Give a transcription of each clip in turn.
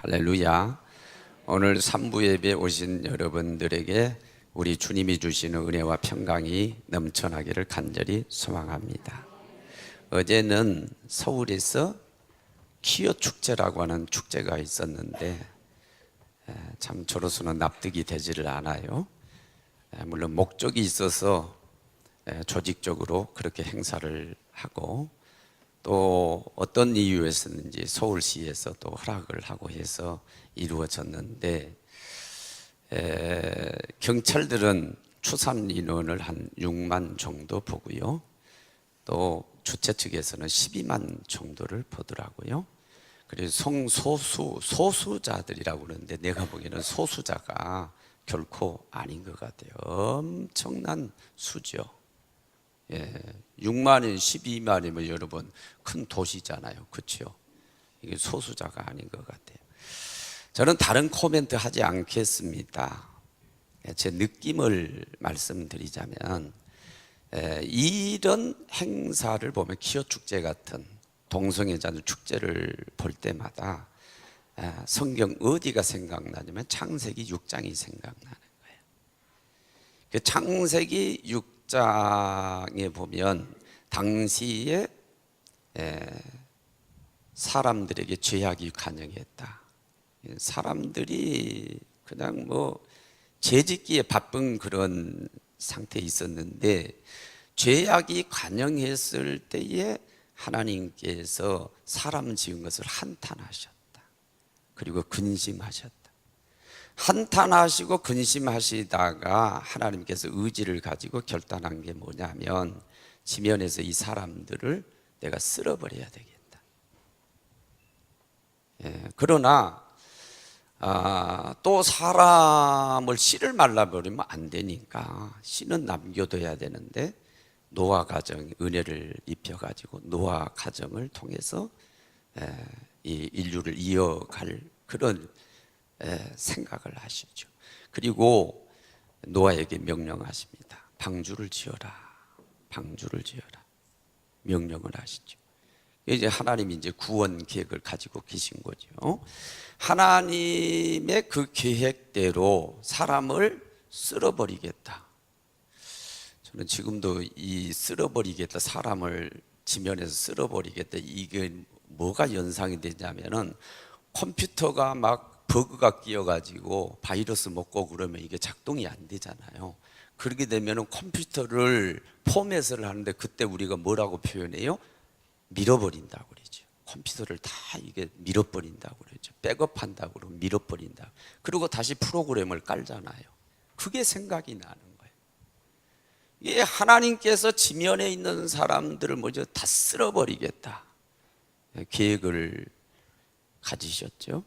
할렐루야. 오늘 3부 예배에 오신 여러분들에게 우리 주님이 주시는 은혜와 평강이 넘쳐나기를 간절히 소망합니다. 어제는 서울에서 퀴어 축제라고 하는 축제가 있었는데 참 저로서는 납득이 되지를 않아요. 물론 목적이 있어서 조직적으로 그렇게 행사를 하고 또 어떤 이유에서는지 서울시에서 또 허락을 하고 해서 이루어졌는데 경찰들은 추산 인원을 한 6만 정도 보고요. 또 주최 측에서는 12만 정도를 보더라고요. 그래서 소수자들이라고 그러는데 내가 보기에는 소수자가 결코 아닌 것 같아요. 엄청난 수죠. 6만이 12만이면 여러분 큰 도시잖아요. 그렇죠? 이게 소수자가 아닌 것 같아요. 저는 다른 코멘트 하지 않겠습니다. 제 느낌을 말씀드리자면 이런 행사를 보면 퀴어 축제 같은 동성애자들 축제를 볼 때마다 성경 어디가 생각나냐면 창세기 6장이 생각나는 거예요. 그 창세기 6장에 보면 당시에 사람들에게 죄악이 관영했다. 사람들이 그냥 뭐 죄짓기에 바쁜 그런 상태에 있었는데 죄악이 관영했을 때에 하나님께서 사람 지은 것을 한탄하셨다. 그리고 근심하셨다. 한탄하시고 근심하시다가 하나님께서 의지를 가지고 결단한 게 뭐냐면 지면에서 이 사람들을 내가 쓸어버려야 되겠다. 그러나 또 사람을 씨를 말라버리면 안 되니까 씨는 남겨둬야 되는데 노아 가정 은혜를 입혀가지고 노아 가정을 통해서 이 인류를 이어갈 그런 생각을 하시죠. 그리고 노아에게 명령하십니다. 방주를 지어라. 방주를 지어라. 명령을 하시죠. 이제 하나님이 이제 구원 계획을 가지고 계신 거죠. 하나님의 그 계획대로 사람을 쓸어버리겠다. 저는 지금도 이 쓸어버리겠다, 사람을 지면에서 쓸어버리겠다, 이게 뭐가 연상이 되냐면은 컴퓨터가 막 버그가 끼어가지고 바이러스 먹고 그러면 이게 작동이 안 되잖아요. 그렇게 되면은 컴퓨터를 포맷을 하는데 그때 우리가 뭐라고 표현해요? 밀어버린다고 그러죠. 컴퓨터를 다 이게 밀어버린다고 그러죠. 백업한다고 그러고 밀어버린다. 그리고 다시 프로그램을 깔잖아요. 그게 생각이 나는 거예요. 이게 하나님께서 지면에 있는 사람들을 먼저 다 쓸어버리겠다 계획을 가지셨죠.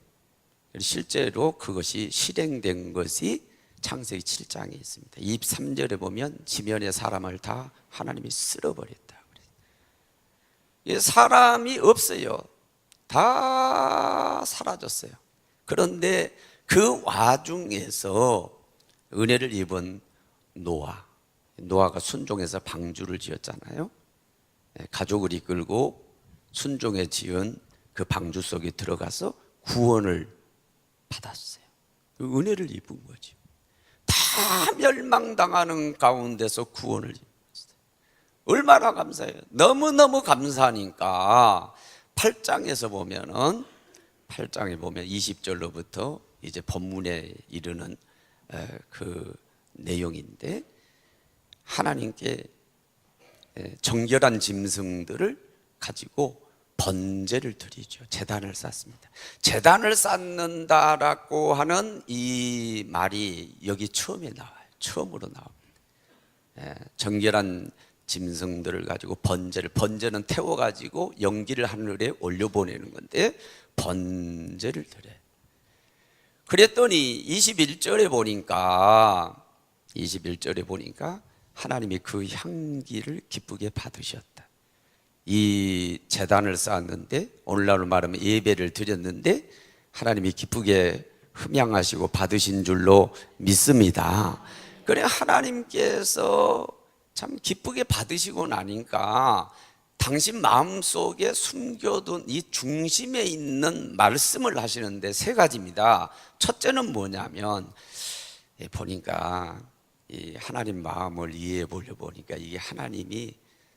실제로 그것이 실행된 것이 창세기 7장에 있습니다. 23절에 보면 지면의 사람을 다 하나님이 쓸어버렸다. 사람이 없어요. 다 사라졌어요. 그런데 그 와중에서 은혜를 입은 노아가 순종해서 방주를 지었잖아요. 가족을 이끌고 순종해 지은 그 방주 속에 들어가서 구원을 받았어요. 은혜를 입은 거죠. 다 멸망당하는 가운데서 구원을 입었어요. 얼마나 감사해요. 너무너무 감사하니까 8장에서 보면은 8장에 보면 20절로부터 이제 본문에 이르는 그 내용인데 하나님께 정결한 짐승들을 가지고 번제를 드리죠. 제단을 쌓습니다. 제단을 쌓는다라고 하는 이 말이 여기 처음에 나와요. 처음으로 나옵니다. 정결한 짐승들을 가지고 번제는 태워가지고 연기를 하늘에 올려보내는 건데 번제를 드려요. 그랬더니 21절에 보니까 하나님이 그 향기를 기쁘게 받으셨다. 이 제단을 쌓았는데 오늘날로 말하면 예배를 드렸는데 하나님이 기쁘게 흠양하시고 받으신 줄로 믿습니다. 그래 하나님께서 참 기쁘게 받으시고 나니까 당신 마음속에 숨겨둔 이 중심에 있는 말씀을 하시는데 세 가지입니다. 첫째는 뭐냐면 보니까 이 하나님 마음을 이해해 보려 보니까 이게 하나님이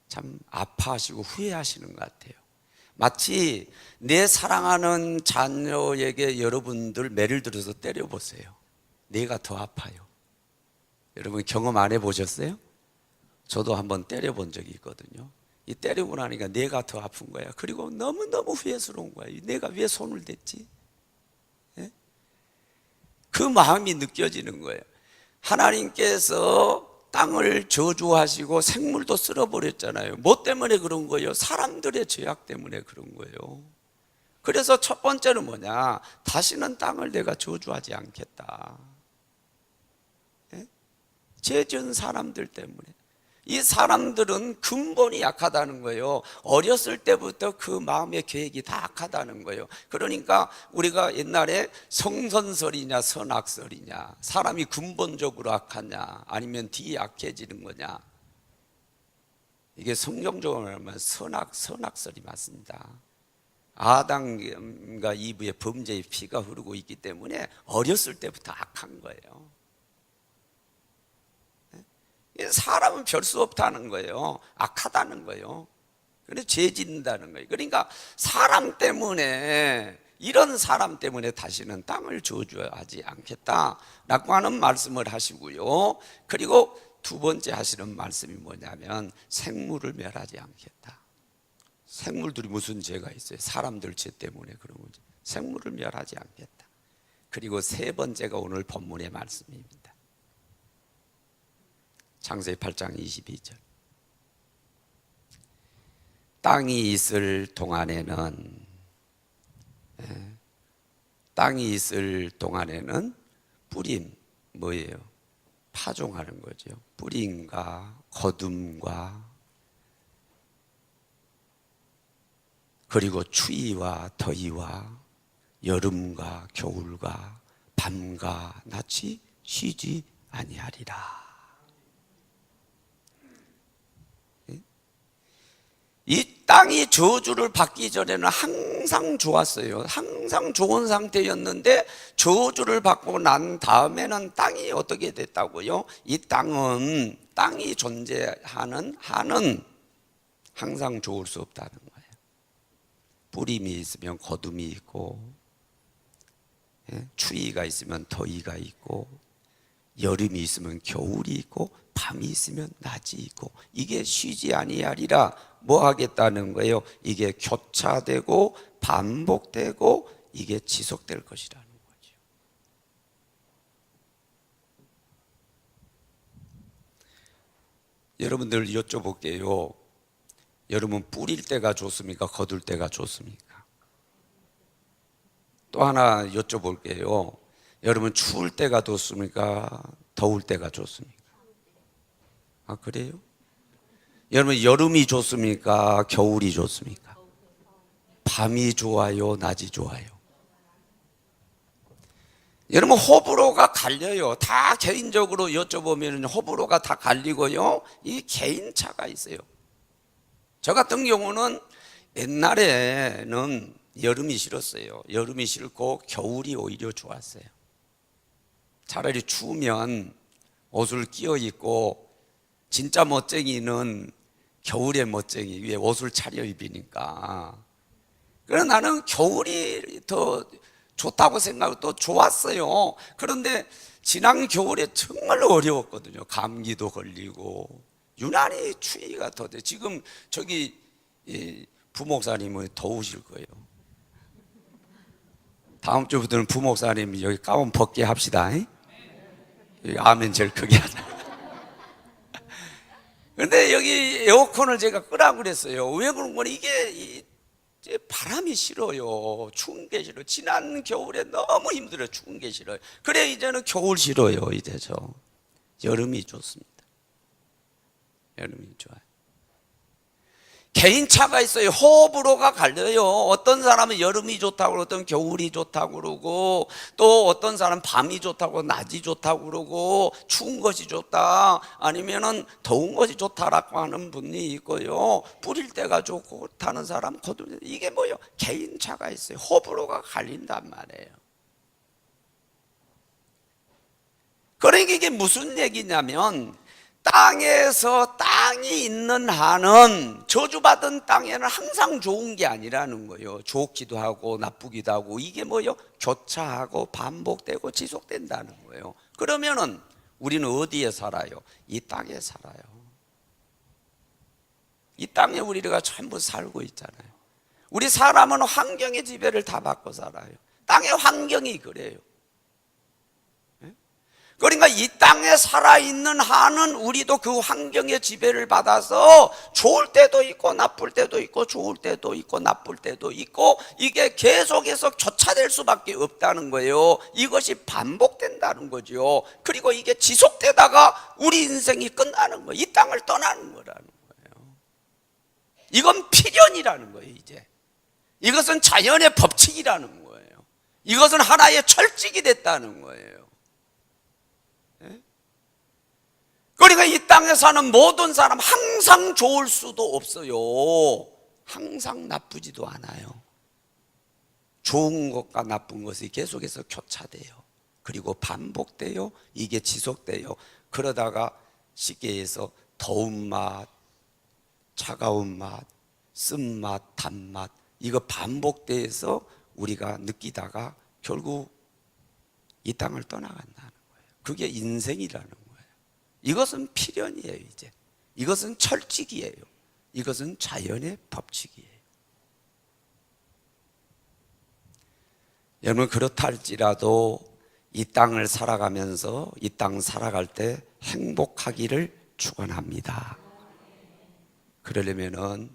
참 아파하시고 후회하시는 것 같아요. 마치 내 사랑하는 자녀에게 여러분들 매를 들어서 때려보세요. 내가 더 아파요. 여러분 경험 안 해보셨어요? 저도 한번 때려본 적이 있거든요. 이 때리고 나니까 내가 더 아픈 거야. 그리고 너무너무 후회스러운 거야. 내가 왜 손을 댔지? 예? 그 마음이 느껴지는 거예요. 하나님께서 땅을 저주하시고 생물도 쓸어버렸잖아요. 뭐 때문에 그런 거예요? 사람들의 죄악 때문에 그런 거예요. 그래서 첫 번째는 뭐냐? 다시는 땅을 내가 저주하지 않겠다. 예? 죄 지은 사람들 때문에. 이 사람들은 근본이 약하다는 거예요. 어렸을 때부터 그 마음의 계획이 다 악하다는 거예요. 그러니까 우리가 옛날에 성선설이냐 선악설이냐, 사람이 근본적으로 악하냐 아니면 뒤에 악해지는 거냐, 이게 성경적으로 하면 선악설이 맞습니다. 아담과 이브의 범죄의 피가 흐르고 있기 때문에 어렸을 때부터 악한 거예요. 사람은 별 수 없다는 거예요. 악하다는 거예요. 그래서 죄 짓는다는 거예요. 그러니까 사람 때문에, 이런 사람 때문에 다시는 땅을 저주하지 않겠다라고 하는 말씀을 하시고요. 그리고 두 번째 하시는 말씀이 뭐냐면 생물을 멸하지 않겠다. 생물들이 무슨 죄가 있어요? 사람들 죄 때문에 그런 거죠. 생물을 멸하지 않겠다. 그리고 세 번째가 오늘 본문의 말씀입니다. 창세기 8장 22절. 땅이 있을 동안에는 뿌림, 뭐예요? 파종하는 거죠. 뿌림과 거둠과 그리고 추위와 더위와 여름과 겨울과 밤과 낮이 쉬지 아니하리라. 이 땅이 저주를 받기 전에는 항상 좋았어요. 항상 좋은 상태였는데 저주를 받고 난 다음에는 땅이 어떻게 됐다고요? 이 땅이 존재하는 한은 항상 좋을 수 없다는 거예요. 뿌림이 있으면 거둠이 있고, 추위가 있으면 더위가 있고, 여름이 있으면 겨울이 있고, 밤이 있으면 낮이 있고, 이게 쉬지 아니하리라. 뭐 하겠다는 거예요? 이게 교차되고 반복되고 이게 지속될 것이라는 거죠. 여러분들 여쭤볼게요. 여러분 뿌릴 때가 좋습니까? 거둘 때가 좋습니까? 또 하나 여쭤볼게요. 여러분 추울 때가 좋습니까? 더울 때가 좋습니까? 아, 그래요? 여러분 여름이 좋습니까? 겨울이 좋습니까? 밤이 좋아요? 낮이 좋아요? 여러분 호불호가 갈려요. 다 개인적으로 여쭤보면 호불호가 다 갈리고요. 이 개인차가 있어요. 저 같은 경우는 옛날에는 여름이 싫었어요. 여름이 싫고 겨울이 오히려 좋았어요. 차라리 추우면 옷을 끼워 입고, 진짜 멋쟁이는 겨울에 멋쟁이 위에 옷을 차려 입으니까. 그래서 나는 겨울이 더 좋다고 생각하고 또 좋았어요. 그런데 지난 겨울에 정말 어려웠거든요. 감기도 걸리고 유난히 추위가 더 돼. 지금 저기 부목사님은 더우실 거예요. 다음 주부터는 부목사님 여기 가운 벗게 합시다. 여기 아멘 제일 크게 하자. 근데 여기 에어컨을 제가 끄라고 그랬어요. 왜 그런 거냐? 이게 바람이 싫어요. 추운 게 싫어요. 지난 겨울에 너무 힘들어요. 추운 게 싫어요. 그래 이제는 겨울 싫어요. 이제 저 여름이 좋습니다. 여름이 좋아요. 개인차가 있어요. 호불호가 갈려요. 어떤 사람은 여름이 좋다고 그러고, 어떤 겨울이 좋다고 그러고, 또 어떤 사람은 밤이 좋다고 낮이 좋다고 그러고, 추운 것이 좋다 아니면은 더운 것이 좋다라고 하는 분이 있고요, 뿌릴 때가 좋다는 사람, 이게 뭐예요? 개인차가 있어요. 호불호가 갈린단 말이에요. 그러니까 이게 무슨 얘기냐면, 땅에서 땅이 있는 한은, 저주받은 땅에는 항상 좋은 게 아니라는 거예요. 좋기도 하고 나쁘기도 하고, 이게 뭐예요? 교차하고 반복되고 지속된다는 거예요. 그러면은 우리는 어디에 살아요? 이 땅에 살아요. 이 땅에 우리가 전부 살고 있잖아요. 우리 사람은 환경의 지배를 다 받고 살아요. 땅의 환경이 그래요. 그러니까 이 땅에 살아있는 한은 우리도 그 환경의 지배를 받아서 좋을 때도 있고 나쁠 때도 있고, 좋을 때도 있고 나쁠 때도 있고, 이게 계속해서 교차될 수밖에 없다는 거예요. 이것이 반복된다는 거죠. 그리고 이게 지속되다가 우리 인생이 끝나는 거예요. 이 땅을 떠나는 거라는 거예요. 이건 필연이라는 거예요. 이제 이것은 자연의 법칙이라는 거예요. 이것은 하나의 철칙이 됐다는 거예요. 그러니까 이 땅에 사는 모든 사람 항상 좋을 수도 없어요. 항상 나쁘지도 않아요. 좋은 것과 나쁜 것이 계속해서 교차돼요. 그리고 반복돼요. 이게 지속돼요. 그러다가 쉽게 해서 더운 맛, 차가운 맛, 쓴맛, 단맛, 이거 반복돼서 우리가 느끼다가 결국 이 땅을 떠나간다는 거예요. 그게 인생이라는 거예요. 이것은 필연이에요. 이제 이것은 철칙이에요. 이것은 자연의 법칙이에요. 여러분, 그렇다 할지라도 이 땅을 살아가면서 이 땅 살아갈 때 행복하기를 축원합니다. 그러려면은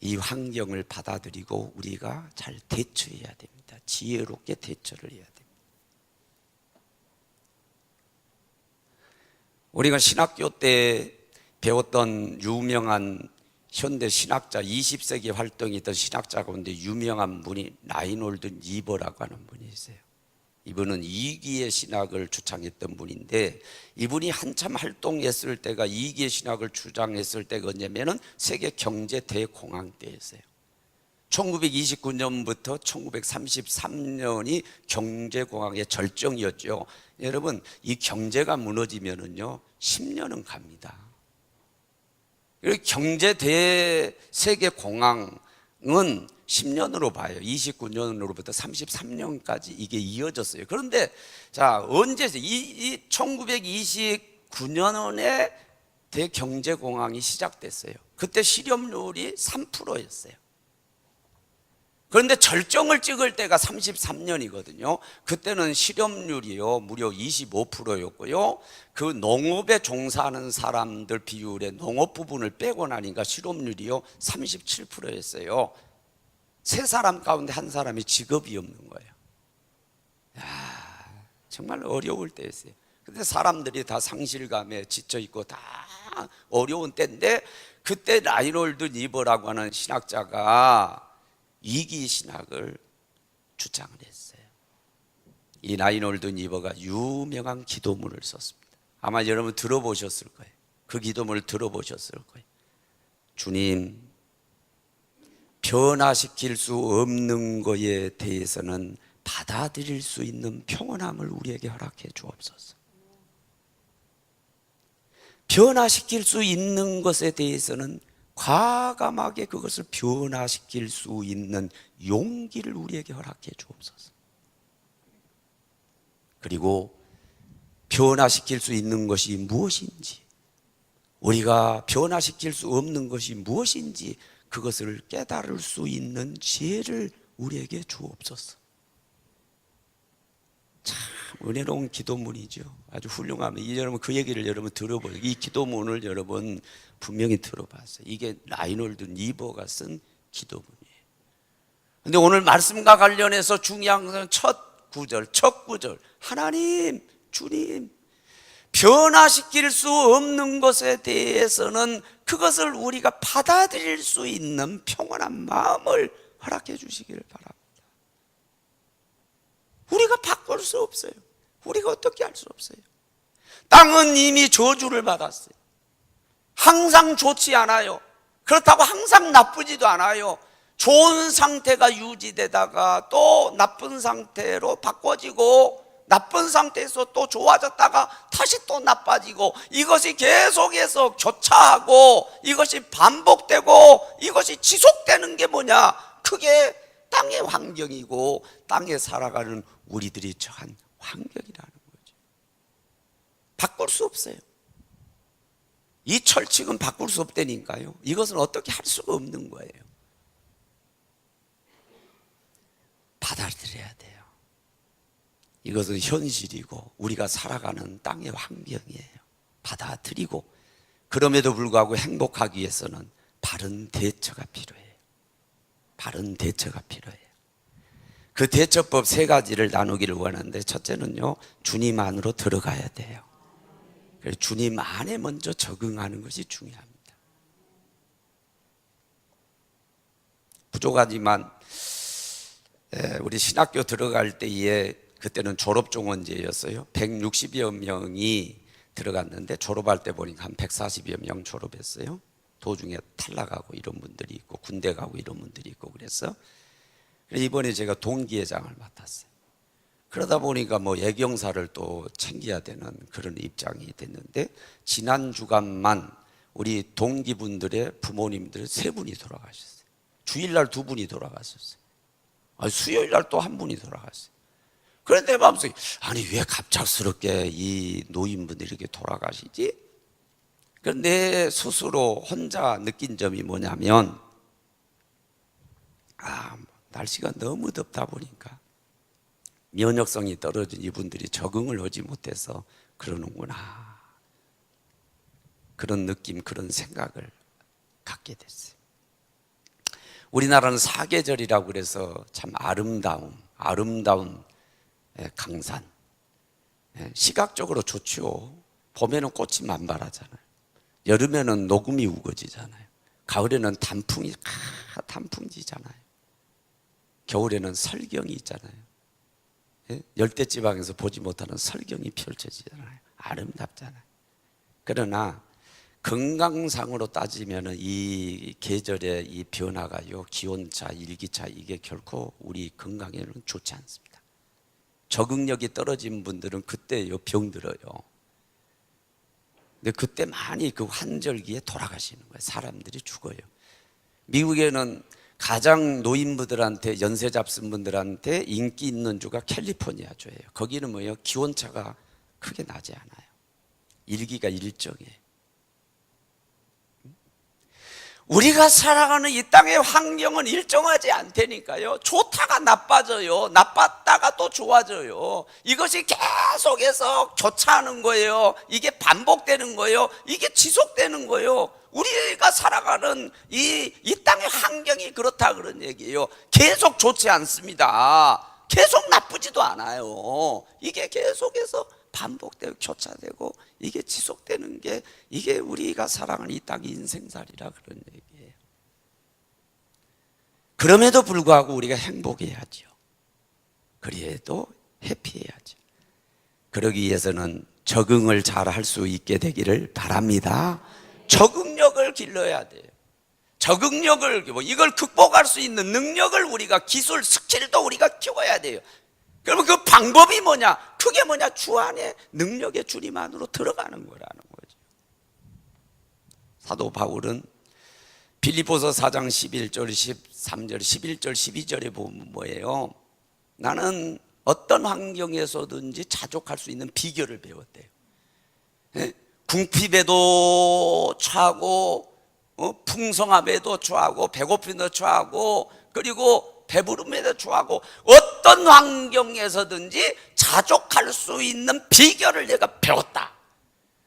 이 환경을 받아들이고 우리가 잘 대처해야 됩니다. 지혜롭게 대처를 해야 됩니다. 우리가 신학교 때 배웠던 유명한 현대 신학자, 20세기 활동했던 신학자 가운데 유명한 분이 라이놀드 니버라고 하는 분이 있어요. 이분은 이기의 신학을 주창했던 분인데, 이분이 한참 활동했을 때가, 이기의 신학을 주장했을 때가 언제냐면은 세계 경제 대공황 때였어요. 1929년부터 1933년이 경제공황의 절정이었죠. 여러분, 이 경제가 무너지면은요 10년은 갑니다. 경제 대세계 공황은 10년으로 봐요. 29년으로부터 33년까지 이게 이어졌어요. 그런데 자, 언제죠? 이 1929년에 대경제공황이 시작됐어요. 그때 실업률이 3%였어요. 그런데 절정을 찍을 때가 33년이거든요. 그때는 실업률이요 무려 25%였고요. 그 농업에 종사하는 사람들 비율의 농업 부분을 빼고 나니까 실업률이요 37%였어요. 세 사람 가운데 한 사람이 직업이 없는 거예요. 정말 어려울 때였어요. 근데 사람들이 다 상실감에 지쳐 있고 다 어려운 때인데, 그때 라이놀드 니버라고 하는 신학자가 이기 신학을 주장을 했어요. 이 라이놀드 니버가 유명한 기도문을 썼습니다. 아마 여러분 들어보셨을 거예요. 그 기도문을 들어보셨을 거예요. 주님, 변화시킬 수 없는 것에 대해서는 받아들일 수 있는 평온함을 우리에게 허락해 주옵소서. 변화시킬 수 있는 것에 대해서는 과감하게 그것을 변화시킬 수 있는 용기를 우리에게 허락해 주옵소서. 그리고 변화시킬 수 있는 것이 무엇인지, 우리가 변화시킬 수 없는 것이 무엇인지 그것을 깨달을 수 있는 지혜를 우리에게 주옵소서. 참 은혜로운 기도문이죠. 아주 훌륭합니다. 여러분 그 얘기를 여러분 들어보세요. 이 기도문을 여러분 분명히 들어봤어요. 이게 라이놀드 니버가 쓴 기도문이에요. 그런데 오늘 말씀과 관련해서 중요한 것은 첫 구절. 하나님, 주님, 변화시킬 수 없는 것에 대해서는 그것을 우리가 받아들일 수 있는 평온한 마음을 허락해 주시기를 바랍니다. 우리가 바꿀 수 없어요. 우리가 어떻게 할 수 없어요. 땅은 이미 저주를 받았어요. 항상 좋지 않아요. 그렇다고 항상 나쁘지도 않아요. 좋은 상태가 유지되다가 또 나쁜 상태로 바꿔지고, 나쁜 상태에서 또 좋아졌다가 다시 또 나빠지고, 이것이 계속해서 교차하고 이것이 반복되고 이것이 지속되는 게 뭐냐? 그게 땅의 환경이고 땅에 살아가는 우리들이 처한 환경이라는 거죠. 바꿀 수 없어요. 이 철칙은 바꿀 수 없다니까요. 이것은 어떻게 할 수가 없는 거예요. 받아들여야 돼요. 이것은 현실이고 우리가 살아가는 땅의 환경이에요. 받아들이고, 그럼에도 불구하고 행복하기 위해서는 바른 대처가 필요해요. 바른 대처가 필요해요. 그 대처법 3가지를 나누기를 원하는데, 첫째는요, 주님 안으로 들어가야 돼요. 그래서 주님 안에 먼저 적응하는 것이 중요합니다. 부족하지만 우리 신학교 들어갈 때에, 그때는 졸업종원제였어요. 160여 명이 들어갔는데 졸업할 때 보니까 한 140여 명 졸업했어요. 도중에 탈락하고 이런 분들이 있고 군대 가고 이런 분들이 있고 그래서 이번에 제가 동기회장을 맡았어요. 그러다 보니까 뭐 예경사를 또 챙겨야 되는 그런 입장이 됐는데, 지난 주간만 우리 동기분들의 부모님들 3분이 돌아가셨어요. 주일날 2분이 돌아가셨어요. 수요일날 또 1분이 돌아갔어요. 그런데 내 마음속에, 아니 왜 갑작스럽게 이 노인분들이 이렇게 돌아가시지? 내 스스로 혼자 느낀 점이 뭐냐면, 날씨가 너무 덥다 보니까 면역성이 떨어진 이분들이 적응을 하지 못해서 그러는구나, 그런 느낌, 그런 생각을 갖게 됐어요. 우리나라는 사계절이라고 그래서 참 아름다운 강산, 시각적으로 좋죠. 봄에는 꽃이 만발하잖아요. 여름에는 녹음이 우거지잖아요. 가을에는 단풍지잖아요. 겨울에는 설경이 있잖아요. 열대지방에서 보지 못하는 설경이 펼쳐지잖아요. 아름답잖아요. 그러나 건강상으로 따지면 이 계절의 이 변화가요, 기온차, 일기차, 이게 결코 우리 건강에는 좋지 않습니다. 적응력이 떨어진 분들은 그때 병들어요. 근데 그때 많이 그 환절기에 돌아가시는 거예요. 사람들이 죽어요. 미국에는 가장 노인분들한테, 연세 잡순 분들한테 인기 있는 주가 캘리포니아 주예요. 거기는 뭐예요? 기온차가 크게 나지 않아요. 일기가 일정해요. 우리가 살아가는 이 땅의 환경은 일정하지 않다니까요. 좋다가 나빠져요. 나빴다가 또 좋아져요. 이것이 계속해서 교차하는 거예요. 이게 반복되는 거예요. 이게 지속되는 거예요. 우리가 살아가는 이 땅의 환경이 그렇다, 그런 얘기예요. 계속 좋지 않습니다. 계속 나쁘지도 않아요. 이게 계속해서 반복되고 교차되고 이게 지속되는 게, 이게 우리가 살아가는 이 땅의 인생살이라 그런 얘기예요. 그럼에도 불구하고 우리가 행복해야죠. 그래도 해피해야죠. 그러기 위해서는 적응을 잘 할 수 있게 되기를 바랍니다. 적응력을 길러야 돼요. 적응력을, 이걸 극복할 수 있는 능력을 우리가, 기술, 스킬도 우리가 키워야 돼요. 그러면 그 방법이 뭐냐? 그게 뭐냐? 주 안에 능력의 주님 안으로 들어가는 거라는 거죠. 사도 바울은 빌립보서 4장 11절, 13절, 11절, 12절에 보면 뭐예요? 나는 어떤 환경에서든지 자족할 수 있는 비결을 배웠대요. 궁핍에도 처하고, 풍성함에도 처하고, 배고픔에도 처하고, 그리고 배부름에도 처하고, 어떤 환경에서든지 자족할 수 있는 비결을 내가 배웠다.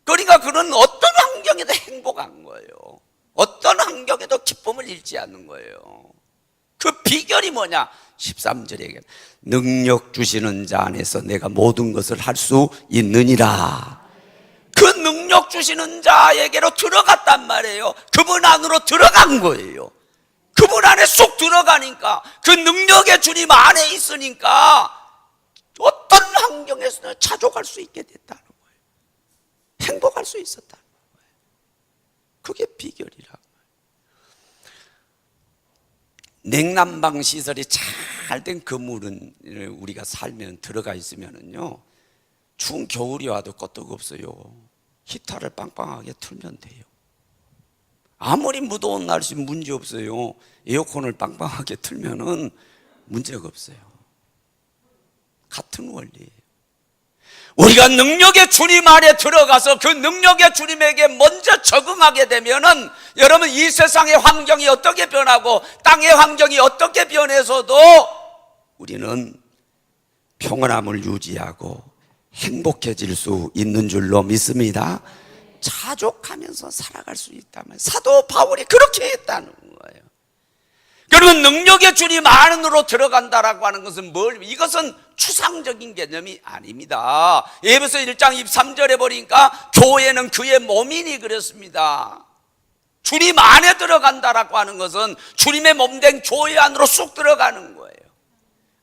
그러니까 그는 어떤 환경에도 행복한 거예요. 어떤 환경에도 기쁨을 잃지 않는 거예요. 그 비결이 뭐냐? 13절에 능력 주시는 자 안에서 내가 모든 것을 할 수 있느니라. 능력 주시는 자에게로 들어갔단 말이에요. 그분 안으로 들어간 거예요. 그분 안에 쏙 들어가니까, 그 능력의 주님 안에 있으니까 어떤 환경에서는 자족할 수 있게 됐다는 거예요. 행복할 수 있었다는 거예요. 그게 비결이라. 냉난방 시설이 잘 된 건물은 우리가 살면 들어가 있으면은요, 추운 겨울이 와도 끄떡없어요. 히터를 빵빵하게 틀면 돼요. 아무리 무더운 날씨 문제 없어요. 에어컨을 빵빵하게 틀면은 문제가 없어요. 같은 원리예요. 우리가 능력의 주님 안에 들어가서 그 능력의 주님에게 먼저 적응하게 되면은, 여러분, 이 세상의 환경이 어떻게 변하고 땅의 환경이 어떻게 변해서도 우리는 평안함을 유지하고 행복해질 수 있는 줄로 믿습니다. 자족하면서 살아갈 수 있다면, 사도 바울이 그렇게 했다는 거예요. 그러면 능력의 주님 안으로 들어간다라고 하는 것은 이것은 추상적인 개념이 아닙니다. 에베소 1장 23절에 보니까 교회는 그의 몸이니 그랬습니다. 주님 안에 들어간다라고 하는 것은 주님의 몸된 교회 안으로 쑥 들어가는 거예요.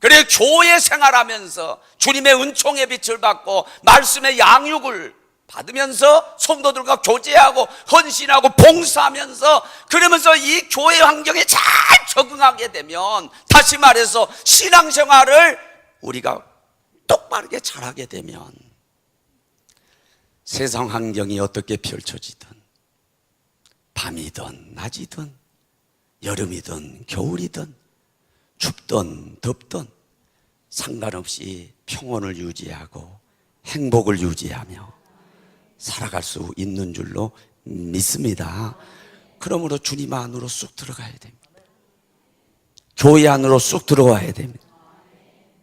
그래, 교회 생활하면서 주님의 은총의 빛을 받고 말씀의 양육을 받으면서 성도들과 교제하고 헌신하고 봉사하면서, 그러면서 이 교회 환경에 잘 적응하게 되면, 다시 말해서 신앙생활을 우리가 똑바르게 잘하게 되면, 세상 환경이 어떻게 펼쳐지든, 밤이든 낮이든 여름이든 겨울이든 춥든 덥든 상관없이 평온을 유지하고 행복을 유지하며 살아갈 수 있는 줄로 믿습니다. 그러므로 주님 안으로 쑥 들어가야 됩니다. 교회 안으로 쑥 들어와야 됩니다.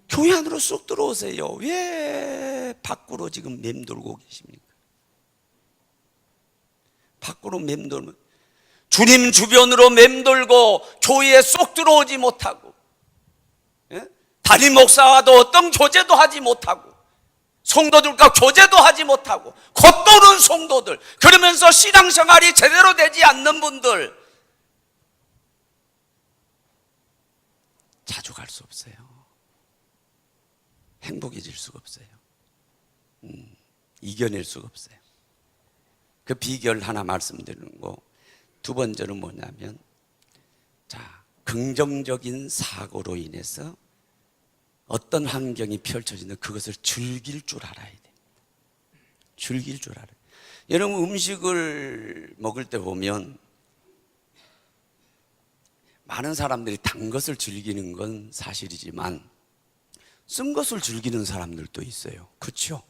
교회 안으로 쑥 들어오세요. 왜 밖으로 지금 맴돌고 계십니까? 밖으로 맴돌면, 주님 주변으로 맴돌고 교회에 쏙 들어오지 못하고, 담임 목사와도 어떤 교제도 하지 못하고, 성도들과 교제도 하지 못하고 겉도는 성도들, 그러면서 신앙생활이 제대로 되지 않는 분들, 자족할 수 없어요. 행복해질 수가 없어요. 이겨낼 수가 없어요. 그 비결 하나 말씀드리는 거. 두 번째는 뭐냐면, 긍정적인 사고로 인해서 어떤 환경이 펼쳐지는 그것을 즐길 줄 알아야 됩니다. 즐길 줄 알아요. 여러분, 음식을 먹을 때 보면 많은 사람들이 단 것을 즐기는 건 사실이지만 쓴 것을 즐기는 사람들도 있어요. 그렇죠?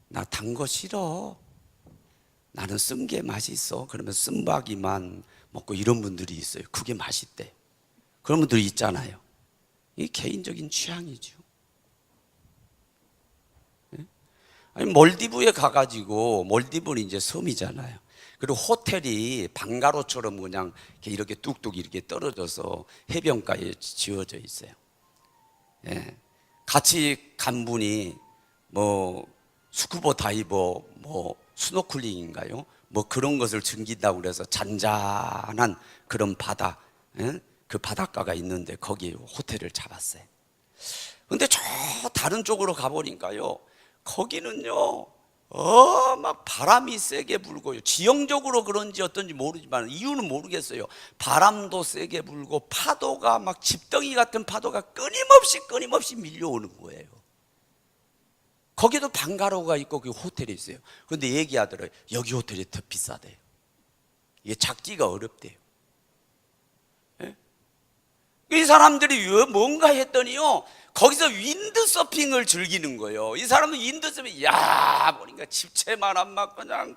나 단 거 싫어. 나는 쓴 게 맛있어. 그러면 쓴바기만 먹고 이런 분들이 있어요. 그게 맛있대. 그런 분들이 있잖아요. 이게 개인적인 취향이죠. 아니, 몰디브에 가가지고, 몰디브는 이제 섬이잖아요. 그리고 호텔이 방가로처럼 그냥 이렇게 뚝뚝 이렇게 떨어져서 해변가에 지어져 있어요. 예. 같이 간 분이 스쿠버 다이버, 스노클링인가요? 그런 것을 즐긴다고 그래서 잔잔한 그런 바다, 그 바닷가가 있는데 거기 호텔을 잡았어요. 근데 저 다른 쪽으로 가보니까요, 거기는요, 막 바람이 세게 불고요. 지형적으로 그런지 어떤지 모르지만 이유는 모르겠어요. 바람도 세게 불고 파도가 막 집덩이 같은 파도가 끊임없이 밀려오는 거예요. 거기도 방가로가 있고 그 호텔이 있어요. 그런데 얘기하더라고요. 여기 호텔이 더 비싸대요. 이게 잡기가 어렵대요. 이 사람들이 왜 뭔가 했더니요, 거기서 윈드서핑을 즐기는 거예요. 이 사람은 윈드서핑, 보니까 집채만한 막 그냥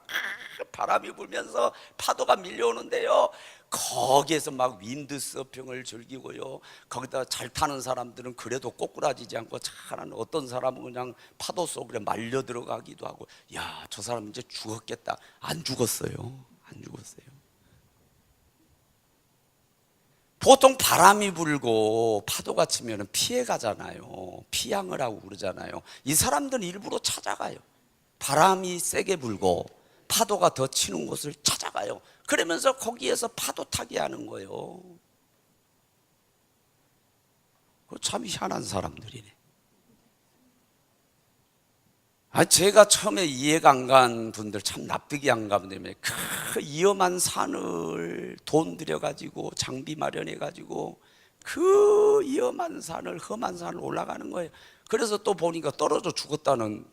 바람이 불면서 파도가 밀려오는데요, 거기에서 막 윈드서핑을 즐기고요, 거기다 잘 타는 사람들은 그래도 꼬꾸라지지 않고 잘하는, 어떤 사람은 그냥 파도 속으로 말려 들어가기도 하고. 저 사람 이제 죽었겠다. 안 죽었어요. 안 죽었어요. 보통 바람이 불고 파도가 치면 피해 가잖아요. 피양을 하고 그러잖아요. 이 사람들은 일부러 찾아가요. 바람이 세게 불고 파도가 더 치는 곳을 찾아가요. 그러면서 거기에서 파도 타게 하는 거예요. 참 희한한 사람들이네. 제가 처음에 이해가 안 간 분들 참 납득이 안 가면 되면 그 위험한 산을 돈 들여가지고 장비 마련해가지고 그 위험한 산을, 험한 산을 올라가는 거예요. 그래서 또 보니까 떨어져 죽었다는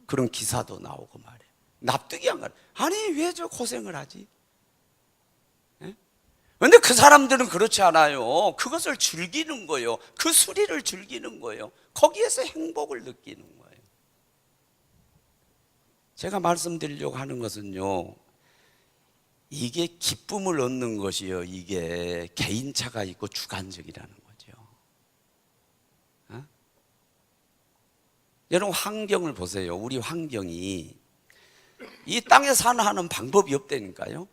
그런 기사도 나오고 말이에요. 납득이 안 가요. 아니 왜 저 고생을 하지? 그런데 그 사람들은 그렇지 않아요. 그것을 즐기는 거예요. 그 수리를 즐기는 거예요. 거기에서 행복을 느끼는 거예요. 제가 말씀드리려고 하는 것은요, 이게 기쁨을 얻는 것이요, 이게 개인차가 있고 주관적이라는 거죠. 여러분 환경을 보세요. 우리 환경이 이 땅에 사는 방법이 없다니까요.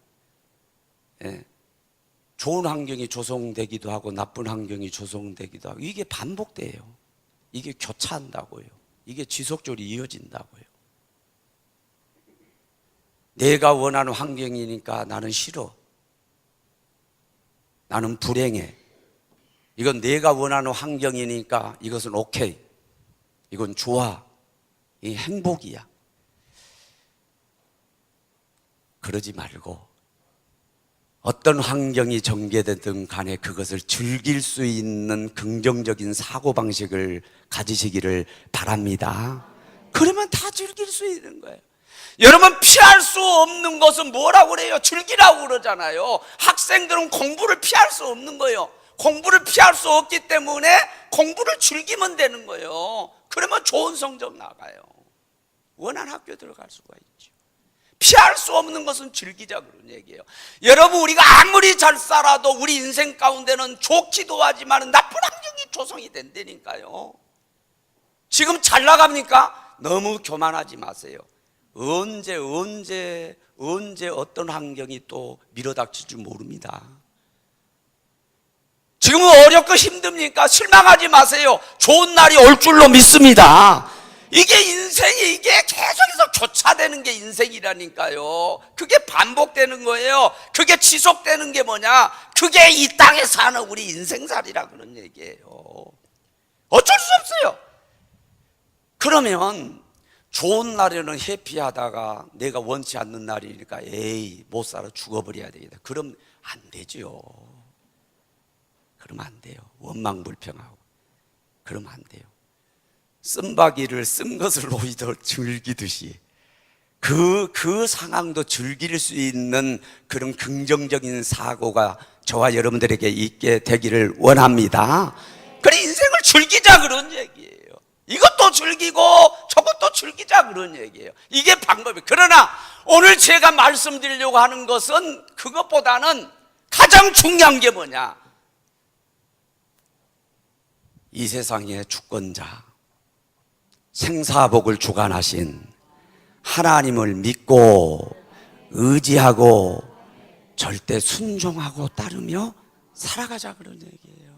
좋은 환경이 조성되기도 하고 나쁜 환경이 조성되기도 하고, 이게 반복돼요. 이게 교차한다고요. 이게 지속적으로 이어진다고요. 내가 원하는 환경이니까 나는 싫어, 나는 불행해. 이건 내가 원하는 환경이니까 이것은 오케이, 이건 좋아, 이 행복이야. 그러지 말고 어떤 환경이 전개되든 간에 그것을 즐길 수 있는 긍정적인 사고방식을 가지시기를 바랍니다. 그러면 다 즐길 수 있는 거예요. 여러분, 피할 수 없는 것은 뭐라고 그래요? 즐기라고 그러잖아요. 학생들은 공부를 피할 수 없는 거예요. 공부를 피할 수 없기 때문에 공부를 즐기면 되는 거예요. 그러면 좋은 성적 나가요. 원하는 학교 들어갈 수가 있죠. 피할 수 없는 것은 즐기자 그런 얘기예요. 여러분, 우리가 아무리 잘 살아도 우리 인생 가운데는 좋기도 하지만 나쁜 환경이 조성이 된다니까요. 지금 잘 나갑니까? 너무 교만하지 마세요. 언제 어떤 환경이 또 밀어닥칠 줄 모릅니다. 지금은 어렵고 힘듭니까? 실망하지 마세요. 좋은 날이 올 줄로 믿습니다. 이게 인생이, 이게 계속해서 교차되는 게 인생이라니까요. 그게 반복되는 거예요. 그게 지속되는 게 뭐냐? 그게 이 땅에 사는 우리 인생살이라 그런 얘기예요. 어쩔 수 없어요. 그러면 좋은 날에는 해피하다가 내가 원치 않는 날이니까 에이 못 살아 죽어버려야 되겠다. 그럼 안 되죠. 그러면 안 돼요. 원망불평하고 그러면 안 돼요. 쓴바귀를 쓴 것을 오히려 즐기듯이 그 상황도 즐길 수 있는 그런 긍정적인 사고가 저와 여러분들에게 있게 되기를 원합니다. 그래, 인생을 즐기자 그런 얘기예요. 이것도 즐기고 저것도 즐기자 그런 얘기예요. 이게 방법이에요. 그러나 오늘 제가 말씀드리려고 하는 것은 그것보다는 가장 중요한 게 뭐냐? 이 세상의 주권자, 생사복을 주관하신 하나님을 믿고 의지하고 절대 순종하고 따르며 살아가자 그런 얘기예요.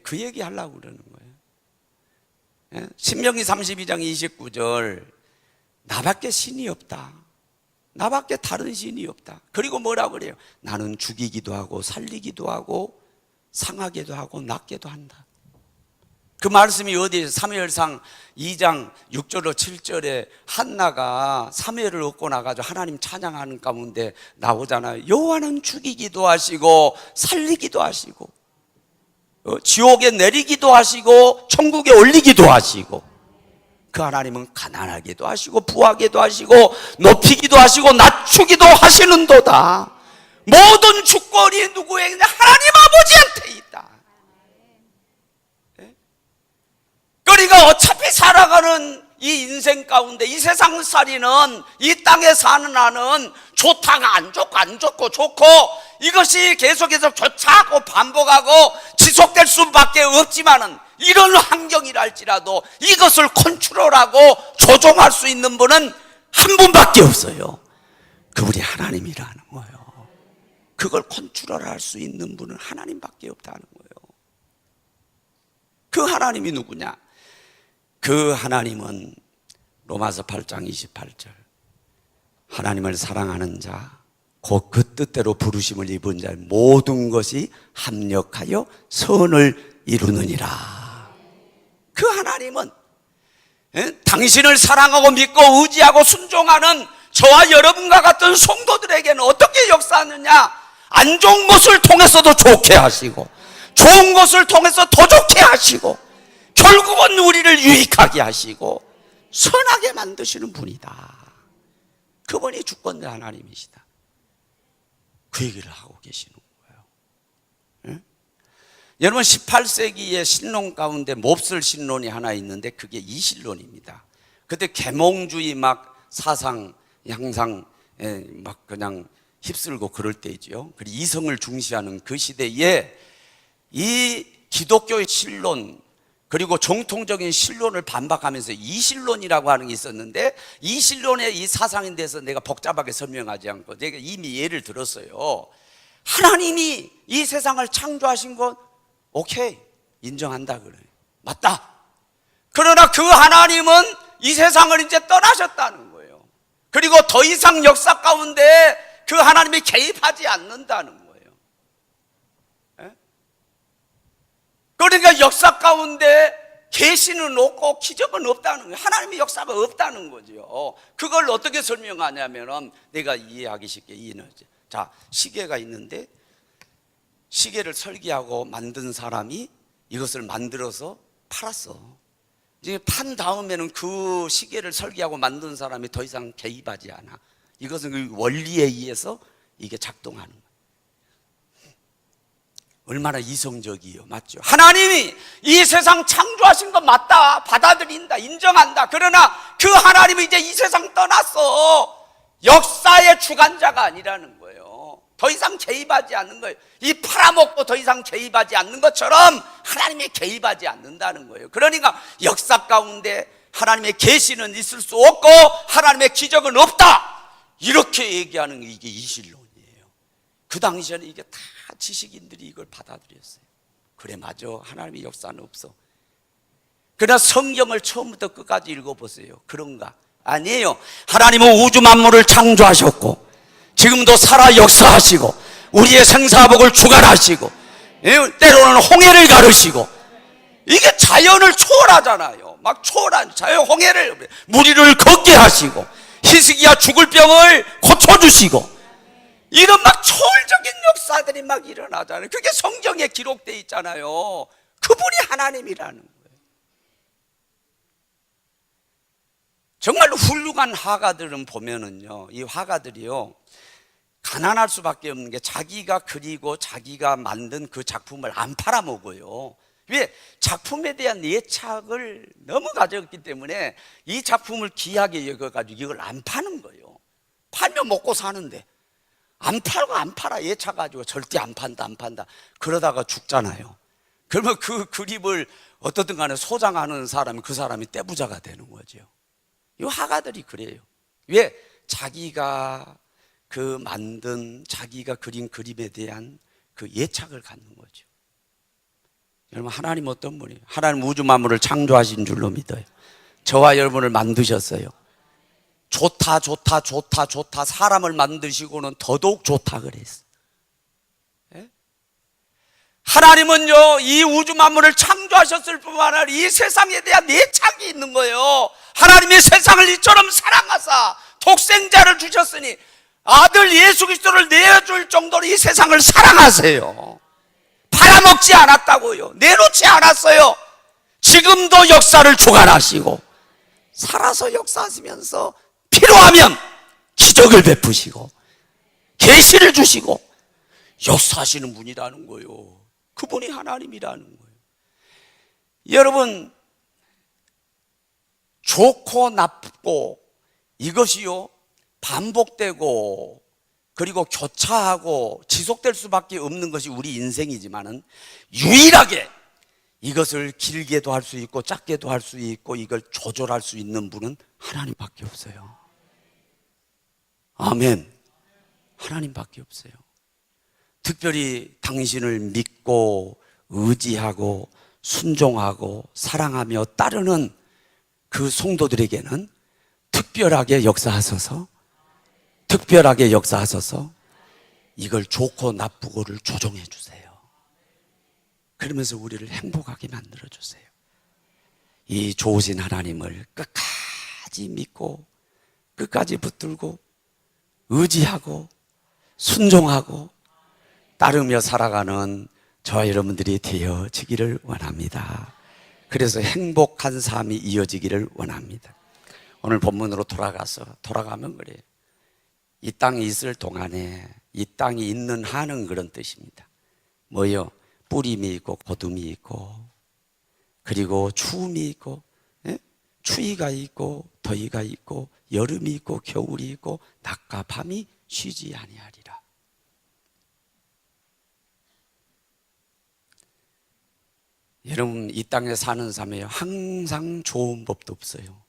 그 얘기 하려고 그러는 거예요. 신명기 32장 29절, 나밖에 신이 없다, 나밖에 다른 신이 없다. 그리고 뭐라고 그래요? 나는 죽이기도 하고 살리기도 하고 상하게도 하고 낫게도 한다. 그 말씀이 어디에서? 사무엘상 2장 6절로 7절에 한나가 사무엘을 얻고 나가지고 하나님 찬양하는 가운데 나오잖아요. 여호와는 죽이기도 하시고 살리기도 하시고 지옥에 내리기도 하시고 천국에 올리기도 하시고, 그 하나님은 가난하게도 하시고 부하게도 하시고 높이기도 하시고 낮추기도 하시는도다. 모든 주권이 누구에게 있냐? 하나님 아버지한테 있다. 그러니까 어차피 살아가는 이 인생 가운데 이 세상살이는, 이 땅에 사는 한은 좋다가 안 좋고 좋고 이것이 계속해서 교차하고 반복하고 지속될 수밖에 없지만은, 이런 환경이랄지라도 이것을 컨트롤하고 조종할 수 있는 분은 한 분밖에 없어요. 그분이 하나님이라는 거예요. 그걸 컨트롤할 수 있는 분은 하나님밖에 없다는 거예요. 그 하나님이 누구냐? 그 하나님은 로마서 8장 28절, 하나님을 사랑하는 자, 곧 그 뜻대로 부르심을 입은 자 모든 것이 합력하여 선을 이루느니라. 그 하나님은 당신을 사랑하고 믿고 의지하고 순종하는 저와 여러분과 같은 성도들에게는 어떻게 역사하느냐? 안 좋은 것을 통해서도 좋게 하시고 좋은 것을 통해서 더 좋게 하시고 결국은 우리를 유익하게 하시고 선하게 만드시는 분이다. 그분이 주권자 하나님이시다. 그 얘기를 하고 계시는 거예요. 네? 여러분 18세기의 신론 가운데 몹쓸 신론이 하나 있는데 그게 이신론입니다. 그때 계몽주의 막 사상 향상 막 그냥 휩쓸고 그럴 때이죠. 그리고 이성을 중시하는 그 시대에 이 기독교의 신론 그리고 정통적인 신론을 반박하면서 이신론이라고 하는 게 있었는데 이신론의 이 사상에 대해서 내가 복잡하게 설명하지 않고 내가 이미 예를 들었어요. 하나님이 이 세상을 창조하신 것 오케이 인정한다 그래요. 맞다. 그러나 그 하나님은 이 세상을 이제 떠나셨다는 거예요. 그리고 더 이상 역사 가운데 그 하나님이 개입하지 않는다는 거예요. 그러니까 역사 가운데 계시는 없고 기적은 없다는 거예요. 하나님의 역사가 없다는 거죠. 그걸 어떻게 설명하냐면은 내가 이해하기 쉽게 이해하지. 자, 시계가 있는데 시계를 설계하고 만든 사람이 이것을 만들어서 팔았어. 이제 판 다음에는 그 시계를 설계하고 만든 사람이 더 이상 개입하지 않아. 이것은 그 원리에 의해서 이게 작동하는 거예요. 얼마나 이성적이에요. 맞죠? 하나님이 이 세상 창조하신 거 맞다. 받아들인다. 인정한다. 그러나 그 하나님이 이제 이 세상 떠났어. 역사의 주관자가 아니라는 거예요. 더 이상 개입하지 않는 거예요. 이 팔아먹고 더 이상 개입하지 않는 것처럼 하나님이 개입하지 않는다는 거예요. 그러니까 역사 가운데 하나님의 계시는 있을 수 없고 하나님의 기적은 없다. 이렇게 얘기하는 게 이게 이신론이에요. 그 당시에는 이게 다 지식인들이 이걸 받아들였어요. 그래 맞아. 하나님의 역사는 없어. 그러나 성경을 처음부터 끝까지 읽어보세요. 그런가? 아니에요. 하나님은 우주 만물을 창조하셨고 지금도 살아 역사하시고 우리의 생사복을 주관하시고 때로는 홍해를 가르시고 이게 자연을 초월하잖아요. 막 초월한 자연 홍해를 물 위를 걷게 하시고 히스기야 죽을 병을 고쳐주시고 이런 막 초월적인 역사들이 막 일어나잖아요. 그게 성경에 기록되어 있잖아요. 그분이 하나님이라는 거예요. 정말 훌륭한 화가들은 보면은요, 이 화가들이요 가난할 수밖에 없는 게 자기가 그리고 자기가 만든 그 작품을 안 팔아먹어요. 왜? 작품에 대한 예착을 너무 가졌기 때문에 이 작품을 귀하게 여겨가지고 이걸 안 파는 거예요. 팔면 먹고 사는데 안 팔고 안 팔아. 예차가지고 절대 안 판다 안 판다 그러다가 죽잖아요. 그러면 그 그림을 어떻든 간에 소장하는 사람이 그 사람이 떼부자가 되는 거죠. 이 화가들이 그래요. 왜? 자기가 그 만든 자기가 그린 그림에 대한 그 예착을 갖는 거죠. 여러분 하나님 어떤 분이에요? 하나님 우주 만물을 창조하신 줄로 믿어요. 저와 여러분을 만드셨어요. 좋다 좋다 좋다 좋다 사람을 만드시고는 더더욱 좋다 그랬어. 예? 하나님은요 이 우주 만물을 창조하셨을 뿐만 아니라 이 세상에 대한 애착이 있는 거예요. 하나님이 세상을 이처럼 사랑하사 독생자를 주셨으니 아들 예수 그리스도를 내어줄 정도로 이 세상을 사랑하세요. 팔아먹지 않았다고요. 내놓지 않았어요. 지금도 역사를 주관하시고 살아서 역사하시면서 필요하면 기적을 베푸시고 계시를 주시고 역사하시는 분이라는 거예요. 그분이 하나님이라는 거예요. 여러분 좋고 나쁘고 이것이요 반복되고 그리고 교차하고 지속될 수밖에 없는 것이 우리 인생이지만은 유일하게 이것을 길게도 할 수 있고 짧게도 할 수 있고 이걸 조절할 수 있는 분은 하나님밖에 없어요. 아멘. 하나님밖에 없어요. 특별히 당신을 믿고 의지하고 순종하고 사랑하며 따르는 그 성도들에게는 특별하게 역사하소서 특별하게 역사하셔서 이걸 좋고 나쁘고를 조정해 주세요. 그러면서 우리를 행복하게 만들어 주세요. 이 좋으신 하나님을 끝까지 믿고 끝까지 붙들고 의지하고 순종하고 따르며 살아가는 저와 여러분들이 되어지기를 원합니다. 그래서 행복한 삶이 이어지기를 원합니다. 오늘 본문으로 돌아가면 그래요. 이 땅에 있을 동안에 이 땅이 있는 한은 그런 뜻입니다. 뭐요? 뿌림이 있고 거둠이 있고 그리고 추움이 있고 추위가 있고 더위가 있고 여름이 있고 겨울이 있고 낮과 밤이 쉬지 아니하리라. 여러분 이 땅에 사는 삶에 항상 좋은 법도 없어요.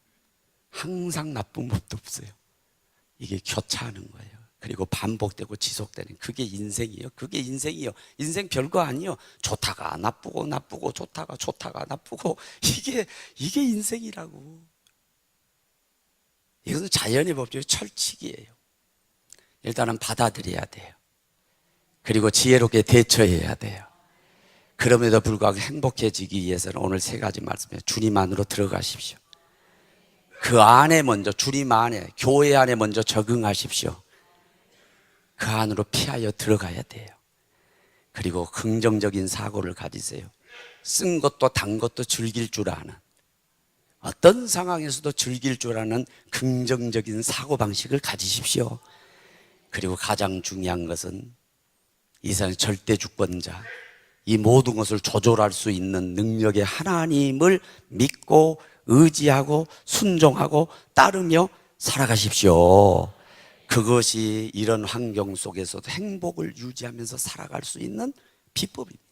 항상 나쁜 법도 없어요. 이게 교차하는 거예요. 그리고 반복되고 지속되는 그게 인생이에요. 그게 인생이에요. 인생 별거 아니에요. 좋다가 나쁘고 나쁘고 좋다가 나쁘고 이게 인생이라고. 이것은 자연의 법칙의 철칙이에요. 일단은 받아들여야 돼요. 그리고 지혜롭게 대처해야 돼요. 그럼에도 불구하고 행복해지기 위해서는 오늘 세 가지 말씀이에요. 주님 안으로 들어가십시오. 그 안에 먼저 주님 안에 교회 안에 먼저 적응하십시오. 그 안으로 피하여 들어가야 돼요. 그리고 긍정적인 사고를 가지세요. 쓴 것도 단 것도 즐길 줄 아는, 어떤 상황에서도 즐길 줄 아는 긍정적인 사고방식을 가지십시오. 그리고 가장 중요한 것은 이 세상의 절대 주권자, 이 모든 것을 조절할 수 있는 능력의 하나님을 믿고 의지하고 순종하고 따르며 살아가십시오. 그것이 이런 환경 속에서도 행복을 유지하면서 살아갈 수 있는 비법입니다.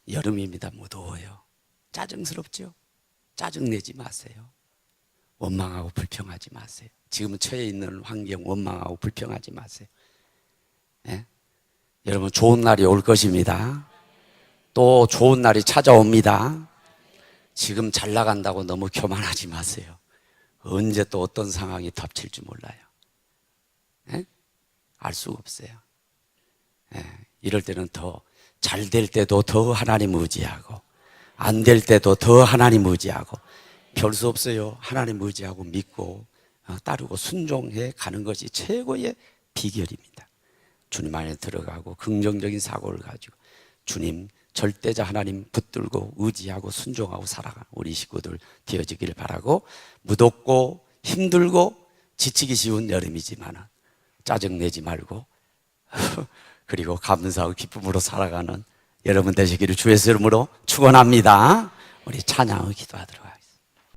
여름입니다. 무더워요. 짜증스럽죠? 짜증내지 마세요. 원망하고 불평하지 마세요. 지금 처해 있는 환경 원망하고 불평하지 마세요. 네? 여러분 좋은 날이 올 것입니다. 또 좋은 날이 찾아옵니다. 지금 잘 나간다고 너무 교만하지 마세요. 언제 또 어떤 상황이 덮칠지 몰라요. 네? 알 수가 없어요. 네. 이럴 때는 더 잘 될 때도 더 하나님 의지하고 안 될 때도 더 하나님 의지하고 별 수 없어요. 하나님 의지하고 믿고 따르고 순종해 가는 것이 최고의 비결입니다. 주님 안에 들어가고 긍정적인 사고를 가지고 주님 절대자 하나님 붙들고 의지하고 순종하고 살아가는 우리 식구들 되어지기를 바라고, 무덥고 힘들고 지치기 쉬운 여름이지만 짜증내지 말고 그리고 감사하고 기쁨으로 살아가는 여러분 되시기를 주의 이름으로 축원합니다. 우리 찬양을 기도하도록 하겠습니다.